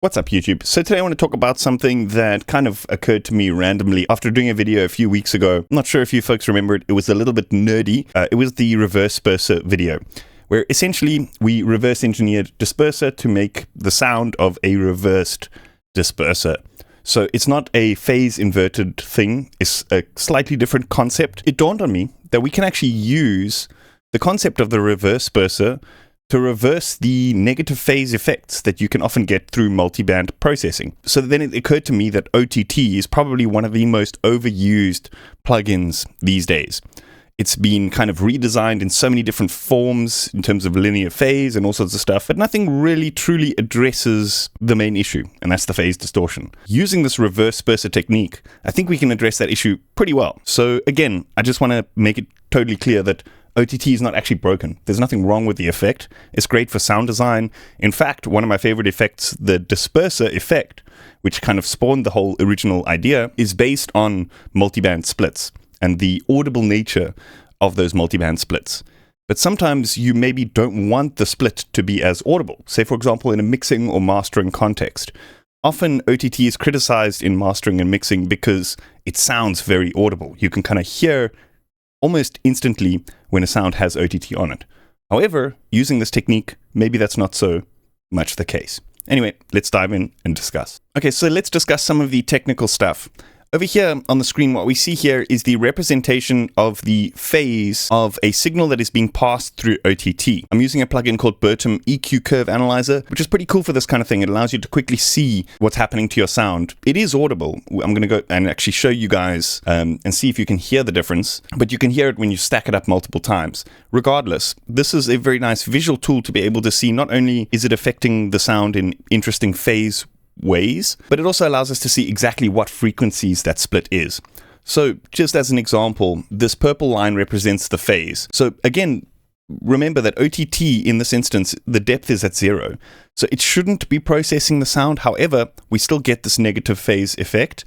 What's up, YouTube? So today I want to talk about something that kind of occurred to me randomly after doing a video a few weeks ago. I'm not sure if you folks remember it. It was a little bit nerdy. It was the Reversperser video, where essentially we reverse engineered disperser to make the sound of a reversed disperser. So it's not a phase inverted thing. It's a slightly different concept. It dawned on me that we can actually use the concept of the Reversperser to reverse the negative phase effects that you can often get through multiband processing. So then it occurred to me that OTT is probably one of the most overused plugins these days. It's been kind of redesigned in so many different forms in terms of linear phase and all sorts of stuff, but nothing really truly addresses the main issue, and that's the phase distortion. Using this Reversperser technique, I think we can address that issue pretty well. So again, I just want to make it totally clear that OTT is not actually broken. There's nothing wrong with the effect. It's great for sound design. In fact, one of my favorite effects, the disperser effect, which kind of spawned the whole original idea, is based on multiband splits and the audible nature of those multiband splits. But sometimes you maybe don't want the split to be as audible. Say, for example, in a mixing or mastering context. Often OTT is criticized in mastering and mixing because it sounds very audible. You can kind of hear almost instantly when a sound has OTT on it. However, using this technique, maybe that's not so much the case. Anyway, let's dive in and discuss. Okay, so let's discuss some of the technical stuff. Over here on the screen, what we see here is the representation of the phase of a signal that is being passed through OTT. I'm using a plugin called Bertum EQ Curve Analyzer, which is pretty cool for this kind of thing. It allows you to quickly see what's happening to your sound. It is audible. I'm going to go and actually show you guys and see if you can hear the difference, but you can hear it when you stack it up multiple times. Regardless, this is a very nice visual tool to be able to see not only is it affecting the sound in interesting phase ways, but it also allows us to see exactly what frequencies that split is. So just as an example, this purple line represents the phase. So again, remember that OTT in this instance, the depth is at 0. So it shouldn't be processing the sound. However, we still get this negative phase effect,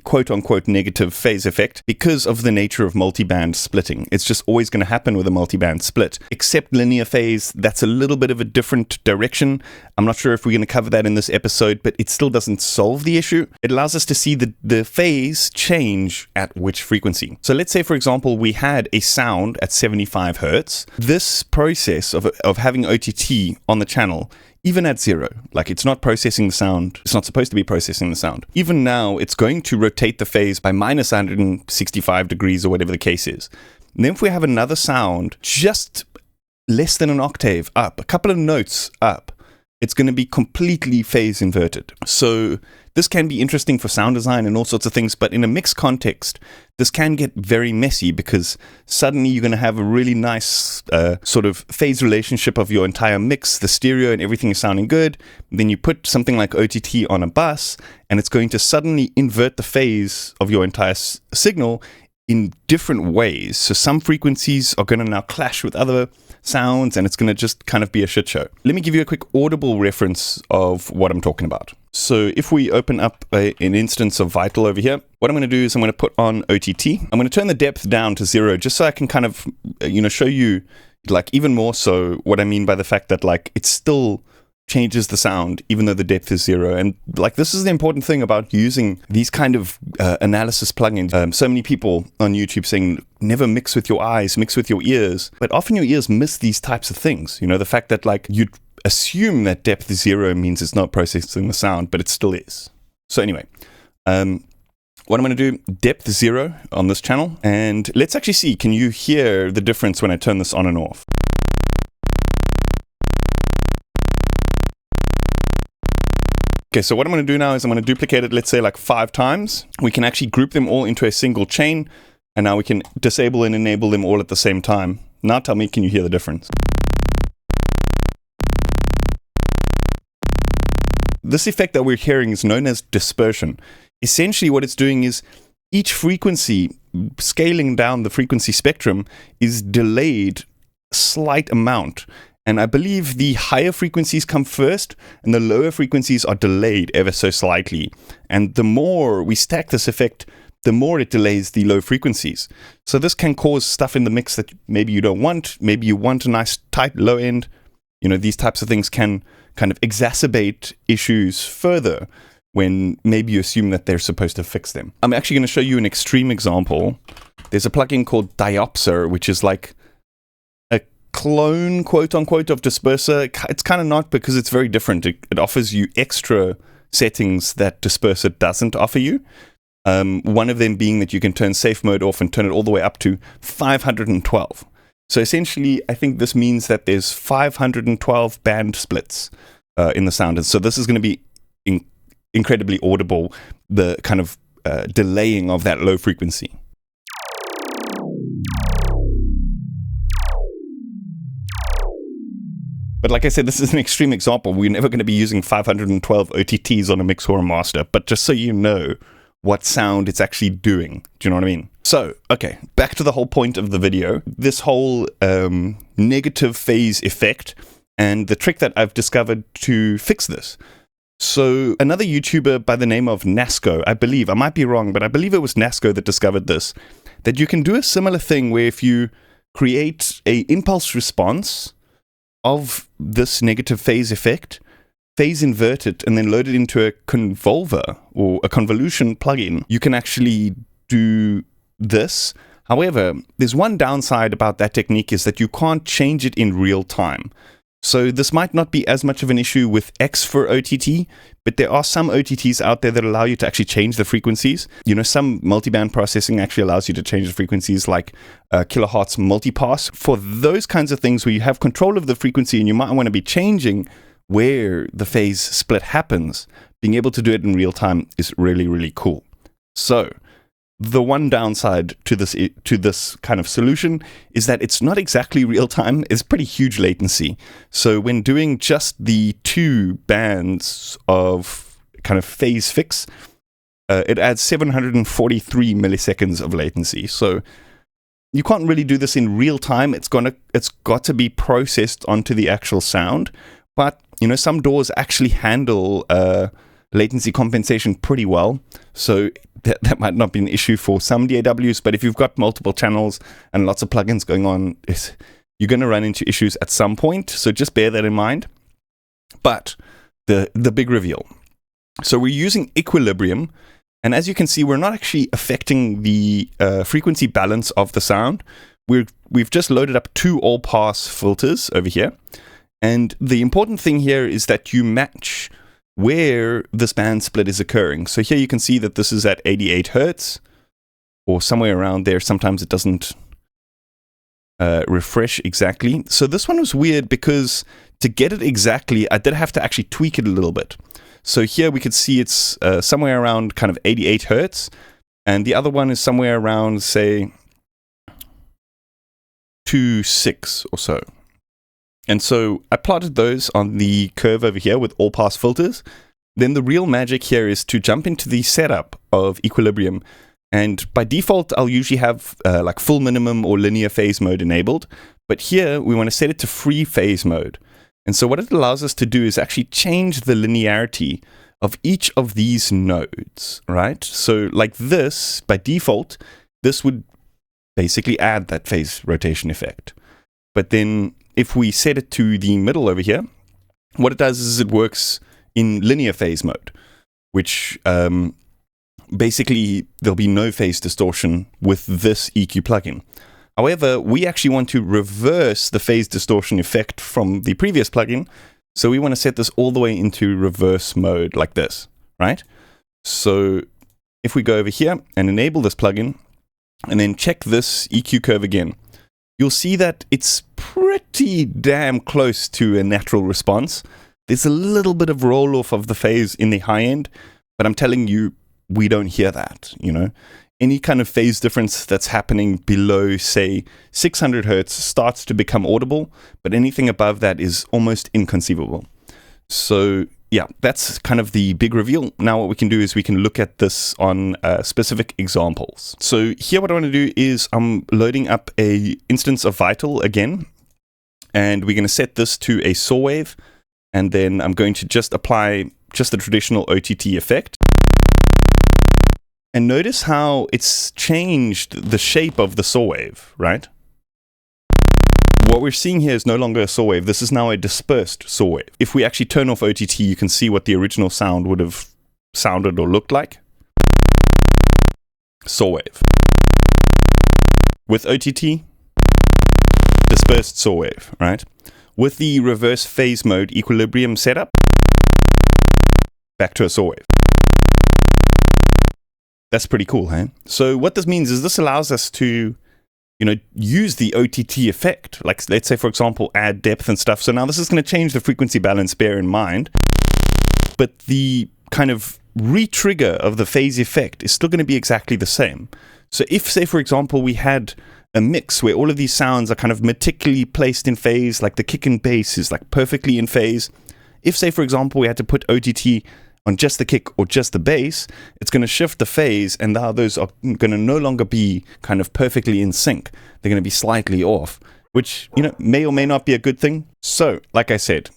quote unquote negative phase effect, because of the nature of multiband splitting. It's just always going to happen with a multiband split. Except linear phase, that's a little bit of a different direction. I'm not sure if we're going to cover that in this episode, but it still doesn't solve the issue. It allows us to see the phase change at which frequency. So let's say, for example, we had a sound at 75 hertz. This process of having OTT on the channel, even at 0, like it's not processing the sound, it's not supposed to be processing the sound. Even now, it's going to rotate the phase by minus 165 degrees or whatever the case is. And then if we have another sound just less than an octave up, a couple of notes up, it's going to be completely phase inverted. So this can be interesting for sound design and all sorts of things, but in a mixed context, this can get very messy because suddenly you're going to have a really nice sort of phase relationship of your entire mix, the stereo and everything is sounding good. Then you put something like OTT on a bus and it's going to suddenly invert the phase of your entire signal in different ways. So some frequencies are going to now clash with other sounds and it's going to just kind of be a shit show. Let me give you a quick audible reference of what I'm talking about. So if we open up an instance of Vital over here, what I'm going to do is I'm going to put on OTT. I'm going to turn the depth down to 0 just so I can kind of, show you like even more so what I mean by the fact that like it still changes the sound even though the depth is 0. And like this is the important thing about using these kind of analysis plugins. So many people on YouTube saying never mix with your eyes, mix with your ears, but often your ears miss these types of things. The fact that like you'd assume that depth is 0 means it's not processing the sound, but it still is. So anyway, what I'm going to do, depth 0 on this channel, and let's actually see, can you hear the difference when I turn this on and off? Okay, so what I'm going to do now is I'm going to duplicate it, let's say like 5 times. We can actually group them all into a single chain, and now we can disable and enable them all at the same time. Now tell me, can you hear the difference? This effect that we're hearing is known as dispersion. Essentially what it's doing is each frequency, scaling down the frequency spectrum, is delayed a slight amount. And I believe the higher frequencies come first and the lower frequencies are delayed ever so slightly. And the more we stack this effect, the more it delays the low frequencies. So this can cause stuff in the mix that maybe you don't want. Maybe you want a nice tight low end. These types of things can kind of exacerbate issues further when maybe you assume that they're supposed to fix them. I'm actually going to show you an extreme example. There's a plugin called Diopser, which is like a clone, quote-unquote, of Disperser. It's kind of not, because it's very different. It offers you extra settings that Disperser doesn't offer you. One of them being that you can turn safe mode off and turn it all the way up to 512. So essentially, I think this means that there's 512 band splits in the sound. And so this is going to be incredibly audible, the kind of delaying of that low frequency. But like I said, this is an extreme example. We're never going to be using 512 OTTs on a mix or a master, but just so you know what sound it's actually doing. Do you know what I mean? So, okay, back to the whole point of the video. This whole negative phase effect and the trick that I've discovered to fix this. So another YouTuber by the name of Nasco, I believe, I might be wrong, but I believe it was Nasco that discovered this, that you can do a similar thing where if you create a impulse response of this negative phase effect, phase invert it, and then load it into a convolver or a convolution plugin, you can actually do this. However, there's one downside about that technique, is that you can't change it in real time. So this might not be as much of an issue with X for OTT, but there are some OTTs out there that allow you to actually change the frequencies. You know, some multiband processing actually allows you to change the frequencies, like kilohertz multipass. For those kinds of things where you have control of the frequency and you might want to be changing where the phase split happens, being able to do it in real time is really, really cool. So the one downside to this kind of solution is that it's not exactly real time. It's pretty huge latency. So when doing just the two bands of kind of phase fix, it adds 743 milliseconds of latency. So you can't really do this in real time. It's got to be processed onto the actual sound. But you know, some DAWs actually handle latency compensation pretty well. So that might not be an issue for some DAWs, but if you've got multiple channels and lots of plugins going on, you're going to run into issues at some point. So just bear that in mind. But the big reveal. So we're using equilibrium, and as you can see, we're not actually affecting the frequency balance of the sound. We've just loaded up two all-pass filters over here. And the important thing here is that you match where this band split is occurring. So here you can see that this is at 88 Hertz, or somewhere around there. Sometimes it doesn't refresh exactly. So this one was weird, because to get it exactly, I did have to actually tweak it a little bit. So here we could see it's somewhere around kind of 88 Hertz, and the other one is somewhere around, say, 2.6 or so. And so I plotted those on the curve over here with all pass filters. Then the real magic here is to jump into the setup of equilibrium. And by default, I'll usually have like full minimum or linear phase mode enabled. But here we want to set it to free phase mode. And so what it allows us to do is actually change the linearity of each of these nodes, right? So like this, by default, this would basically add that phase rotation effect. But then if we set it to the middle over here, what it does is it works in linear phase mode, which basically there'll be no phase distortion with this EQ plugin. However, we actually want to reverse the phase distortion effect from the previous plugin. So we want to set this all the way into reverse mode like this, right? So if we go over here and enable this plugin and then check this EQ curve again, you'll see that it's pretty damn close to a natural response. There's a little bit of roll-off of the phase in the high end, but I'm telling you, we don't hear that, you know. Any kind of phase difference that's happening below, say, 600 Hertz starts to become audible, but anything above that is almost inconceivable. So yeah, that's kind of the big reveal. Now what we can do is we can look at this on specific examples. So here what I want to do is I'm loading up a instance of Vital again, and we're going to set this to a saw wave, and then I'm going to just apply just the traditional OTT effect. And notice how it's changed the shape of the saw wave, right? What we're seeing here is no longer a saw wave. This is now a dispersed saw wave. If we actually turn off OTT, you can see what the original sound would have sounded or looked like. Saw wave. With OTT, dispersed saw wave, right? With the reverse phase mode equilibrium setup, back to a saw wave. That's pretty cool, hey? So what this means is this allows us to, use the OTT effect. Like, let's say, for example, add depth and stuff. So now this is going to change the frequency balance, bear in mind. But the kind of re-trigger of the phase effect is still going to be exactly the same. So if, say, for example, we had a mix where all of these sounds are kind of meticulously placed in phase, like the kick and bass is like perfectly in phase. If, say, for example, we had to put OTT on just the kick or just the bass, it's going to shift the phase, and now those are going to no longer be kind of perfectly in sync. They're going to be slightly off, which, may or may not be a good thing. So, like I said,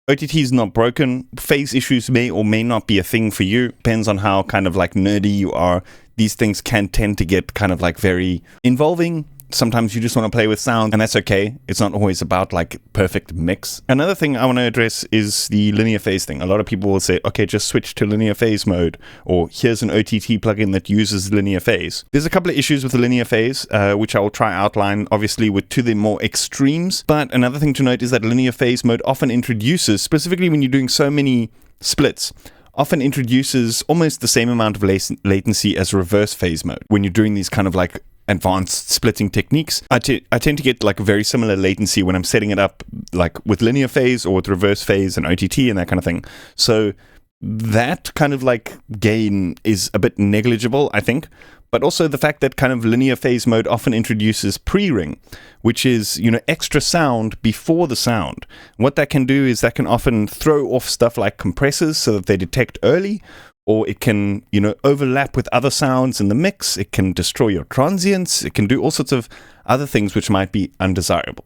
OTT is not broken. Phase issues may or may not be a thing for you. Depends on how kind of like nerdy you are. These things can tend to get kind of like very involving. Sometimes you just want to play with sound, and that's okay. It's not always about like perfect mix. Another thing I want to address is the linear phase thing. A lot of people will say, okay, just switch to linear phase mode, or here's an OTT plugin that uses linear phase. There's a couple of issues with the linear phase, which I will try outline, obviously, to the more extremes. But another thing to note is that linear phase mode often introduces, specifically when you're doing so many splits, often introduces almost the same amount of latency as reverse phase mode. When you're doing these kind of like advanced splitting techniques, I tend to get like a very similar latency when I'm setting it up like with linear phase or with reverse phase and OTT and that kind of thing. So that kind of like gain is a bit negligible, I think. But also the fact that kind of linear phase mode often introduces pre-ring, which is, extra sound before the sound. What that can do is that can often throw off stuff like compressors so that they detect early, or it can, overlap with other sounds in the mix. It can destroy your transients. It can do all sorts of other things which might be undesirable.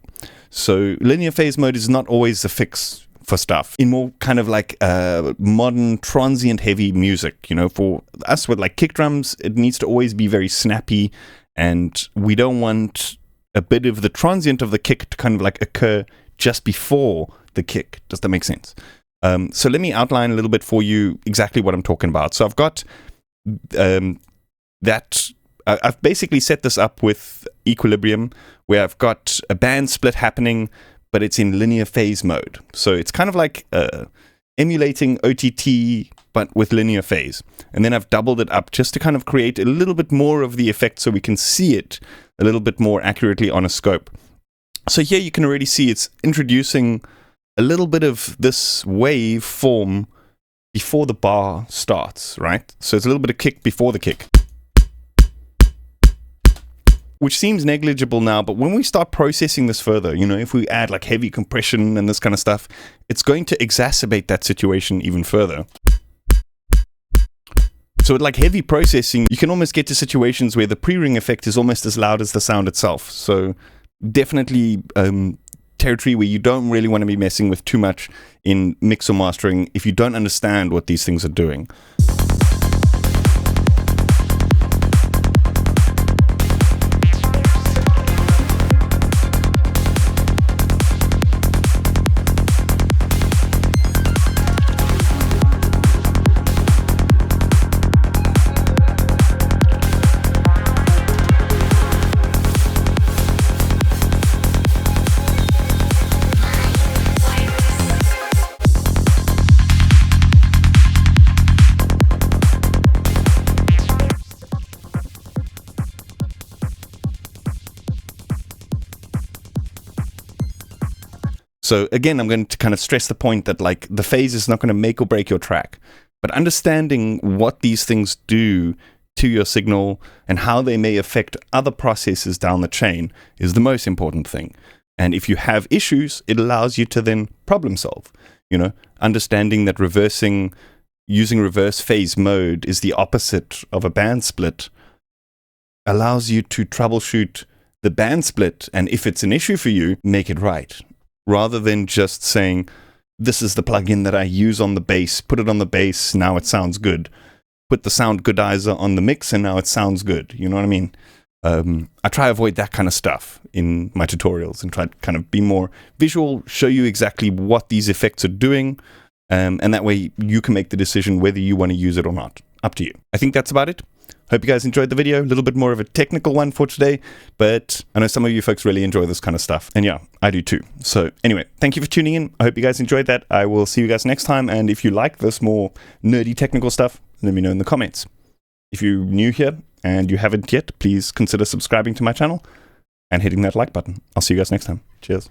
So linear phase mode is not always the fix for stuff. In more kind of like modern transient heavy music, for us with like kick drums, it needs to always be very snappy, and we don't want a bit of the transient of the kick to kind of like occur just before the kick. Does that make sense? So let me outline a little bit for you exactly what I'm talking about. So I've got I've basically set this up with equilibrium, where I've got a band split happening, but it's in linear phase mode. So it's kind of like emulating OTT, but with linear phase. And then I've doubled it up just to kind of create a little bit more of the effect so we can see it a little bit more accurately on a scope. So here you can already see it's introducing a little bit of this wave form before the bar starts, right? So it's a little bit of kick before the kick, which seems negligible now, but when we start processing this further, if we add like heavy compression and this kind of stuff, it's going to exacerbate that situation even further. So with like heavy processing, you can almost get to situations where the pre-ring effect is almost as loud as the sound itself. So definitely territory where you don't really want to be messing with too much in mix or mastering if you don't understand what these things are doing. So again, I'm going to kind of stress the point that like the phase is not going to make or break your track, but understanding what these things do to your signal and how they may affect other processes down the chain is the most important thing. And if you have issues, it allows you to then problem solve, understanding that using reverse phase mode is the opposite of a band split, allows you to troubleshoot the band split, and if it's an issue for you, make it right. Rather than just saying, this is the plugin that I use on the bass, put it on the bass, now it sounds good. Put the sound goodizer on the mix, and now it sounds good. You know what I mean? I try to avoid that kind of stuff in my tutorials and try to kind of be more visual, show you exactly what these effects are doing, and that way you can make the decision whether you want to use it or not. Up to you. I think that's about it. Hope you guys enjoyed the video. A little bit more of a technical one for today, but I know some of you folks really enjoy this kind of stuff. And yeah, I do too. So anyway, thank you for tuning in. I hope you guys enjoyed that. I will see you guys next time. And if you like this more nerdy technical stuff, let me know in the comments. If you're new here and you haven't yet, please consider subscribing to my channel and hitting that like button. I'll see you guys next time. Cheers.